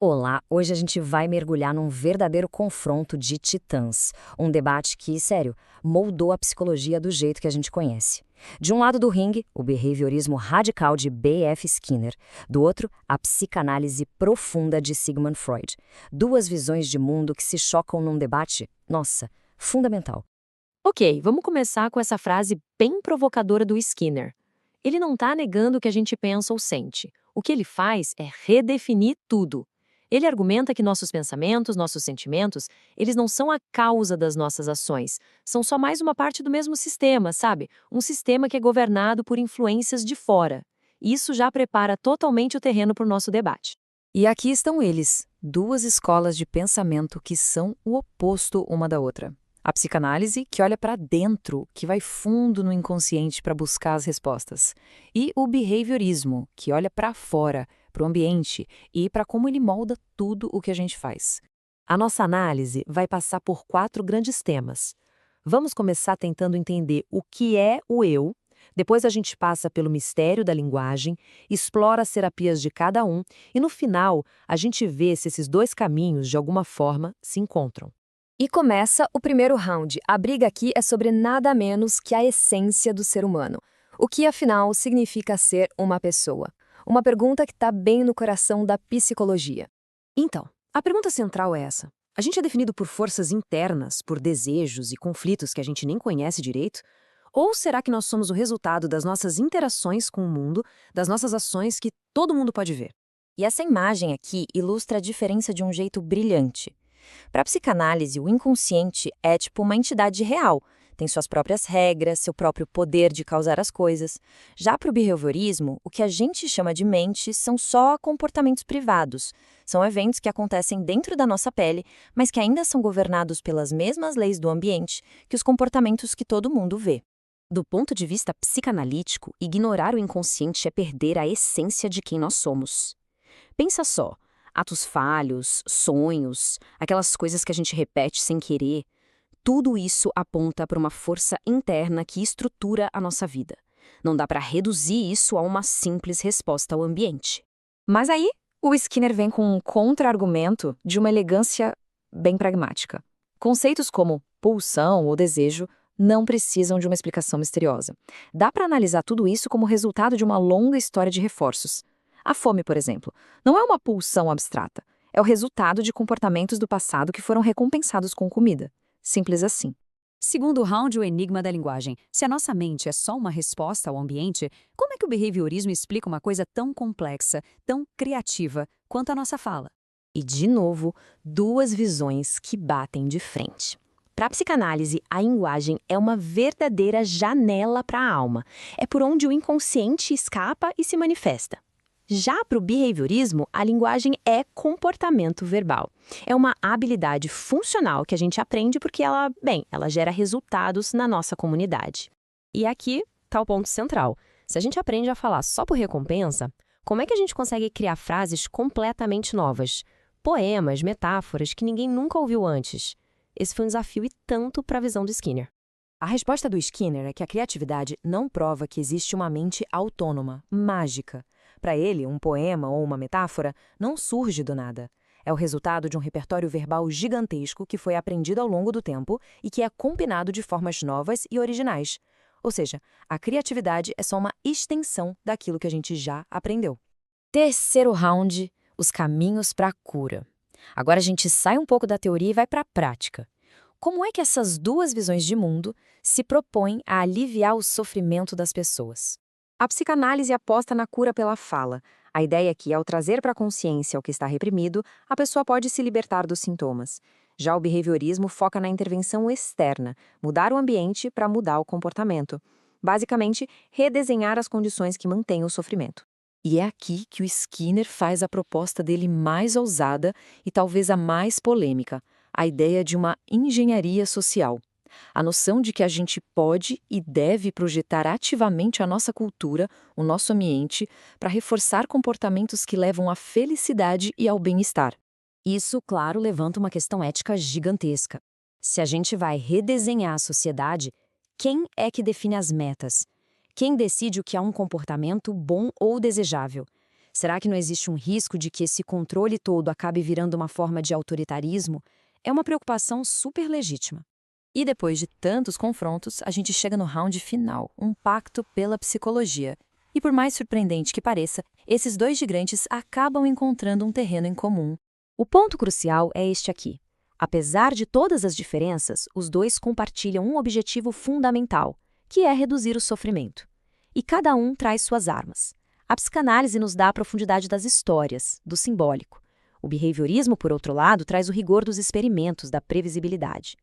Olá, hoje a gente vai mergulhar num verdadeiro confronto de titãs. Um debate que, sério, moldou a psicologia do jeito que a gente conhece. De um lado do ringue, o behaviorismo radical de B.F. Skinner. Do outro, a psicanálise profunda de Sigmund Freud. Duas visões de mundo que se chocam num debate, nossa, fundamental. Ok, vamos começar com essa frase bem provocadora do Skinner. Ele não está negando o que a gente pensa ou sente. O que ele faz é redefinir tudo. Ele argumenta que nossos pensamentos, nossos sentimentos, eles não são a causa das nossas ações. São só mais uma parte do mesmo sistema, sabe? Um sistema que é governado por influências de fora. Isso já prepara totalmente o terreno para o nosso debate. E aqui estão eles, duas escolas de pensamento que são o oposto uma da outra. A psicanálise, que olha para dentro, que vai fundo no inconsciente para buscar as respostas. E o behaviorismo, que olha para fora, para o ambiente e para como ele molda tudo o que a gente faz. A nossa análise vai passar por 4 grandes temas. Vamos começar tentando entender o que é o eu, depois a gente passa pelo mistério da linguagem, explora as terapias de cada um e, no final, a gente vê se esses dois caminhos, de alguma forma, se encontram. E começa o primeiro round. A briga aqui é sobre nada menos que a essência do ser humano. O que, afinal, significa ser uma pessoa? Uma pergunta que está bem no coração da psicologia. Então, a pergunta central é essa. A gente é definido por forças internas, por desejos e conflitos que a gente nem conhece direito? Ou será que nós somos o resultado das nossas interações com o mundo, das nossas ações que todo mundo pode ver? E essa imagem aqui ilustra a diferença de um jeito brilhante. Para a psicanálise, o inconsciente é tipo uma entidade real, tem suas próprias regras, seu próprio poder de causar as coisas. Já para o behaviorismo, o que a gente chama de mente são só comportamentos privados. São eventos que acontecem dentro da nossa pele, mas que ainda são governados pelas mesmas leis do ambiente que os comportamentos que todo mundo vê. Do ponto de vista psicanalítico, ignorar o inconsciente é perder a essência de quem nós somos. Pensa só, atos falhos, sonhos, aquelas coisas que a gente repete sem querer, tudo isso aponta para uma força interna que estrutura a nossa vida. Não dá para reduzir isso a uma simples resposta ao ambiente. Mas aí, o Skinner vem com um contra-argumento de uma elegância bem pragmática. Conceitos como pulsão ou desejo não precisam de uma explicação misteriosa. Dá para analisar tudo isso como resultado de uma longa história de reforços. A fome, por exemplo, não é uma pulsão abstrata. É o resultado de comportamentos do passado que foram recompensados com comida. Simples assim. Segundo o round, o enigma da linguagem. Se a nossa mente é só uma resposta ao ambiente, como é que o behaviorismo explica uma coisa tão complexa, tão criativa, quanto a nossa fala? E, de novo, duas visões que batem de frente. Para a psicanálise, a linguagem é uma verdadeira janela para a alma. É por onde o inconsciente escapa e se manifesta. Já para o behaviorismo, a linguagem é comportamento verbal. É uma habilidade funcional que a gente aprende porque ela gera resultados na nossa comunidade. E aqui está o ponto central. Se a gente aprende a falar só por recompensa, como é que a gente consegue criar frases completamente novas? Poemas, metáforas que ninguém nunca ouviu antes. Esse foi um desafio e tanto para a visão do Skinner. A resposta do Skinner é que a criatividade não prova que existe uma mente autônoma, mágica. Para ele, um poema ou uma metáfora não surge do nada. É o resultado de um repertório verbal gigantesco que foi aprendido ao longo do tempo e que é combinado de formas novas e originais. Ou seja, a criatividade é só uma extensão daquilo que a gente já aprendeu. Terceiro round, os caminhos para a cura. Agora a gente sai um pouco da teoria e vai para a prática. Como é que essas duas visões de mundo se propõem a aliviar o sofrimento das pessoas? A psicanálise aposta na cura pela fala. A ideia é que, ao trazer para a consciência o que está reprimido, a pessoa pode se libertar dos sintomas. Já o behaviorismo foca na intervenção externa, mudar o ambiente para mudar o comportamento. Basicamente, redesenhar as condições que mantêm o sofrimento. E é aqui que o Skinner faz a proposta dele mais ousada e talvez a mais polêmica, a ideia de uma engenharia social. A noção de que a gente pode e deve projetar ativamente a nossa cultura, o nosso ambiente, para reforçar comportamentos que levam à felicidade e ao bem-estar. Isso, claro, levanta uma questão ética gigantesca. Se a gente vai redesenhar a sociedade, quem é que define as metas? Quem decide o que é um comportamento bom ou desejável? Será que não existe um risco de que esse controle todo acabe virando uma forma de autoritarismo? É uma preocupação super legítima. E depois de tantos confrontos, a gente chega no round final, um pacto pela psicologia. E por mais surpreendente que pareça, esses dois gigantes acabam encontrando um terreno em comum. O ponto crucial é este aqui. Apesar de todas as diferenças, os dois compartilham um objetivo fundamental, que é reduzir o sofrimento. E cada um traz suas armas. A psicanálise nos dá a profundidade das histórias, do simbólico. O behaviorismo, por outro lado, traz o rigor dos experimentos, da previsibilidade.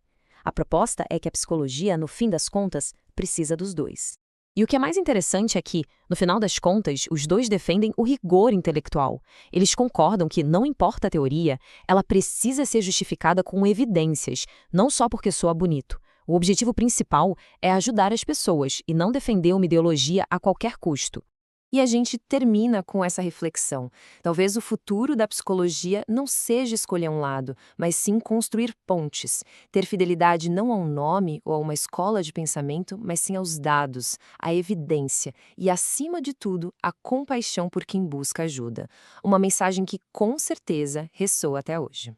A proposta é que a psicologia, no fim das contas, precisa dos dois. E o que é mais interessante é que, no final das contas, os dois defendem o rigor intelectual. Eles concordam que, não importa a teoria, ela precisa ser justificada com evidências, não só porque soa bonito. O objetivo principal é ajudar as pessoas e não defender uma ideologia a qualquer custo. E a gente termina com essa reflexão. Talvez o futuro da psicologia não seja escolher um lado, mas sim construir pontes. Ter fidelidade não a um nome ou a uma escola de pensamento, mas sim aos dados, à evidência e, acima de tudo, a compaixão por quem busca ajuda. Uma mensagem que, com certeza, ressoa até hoje.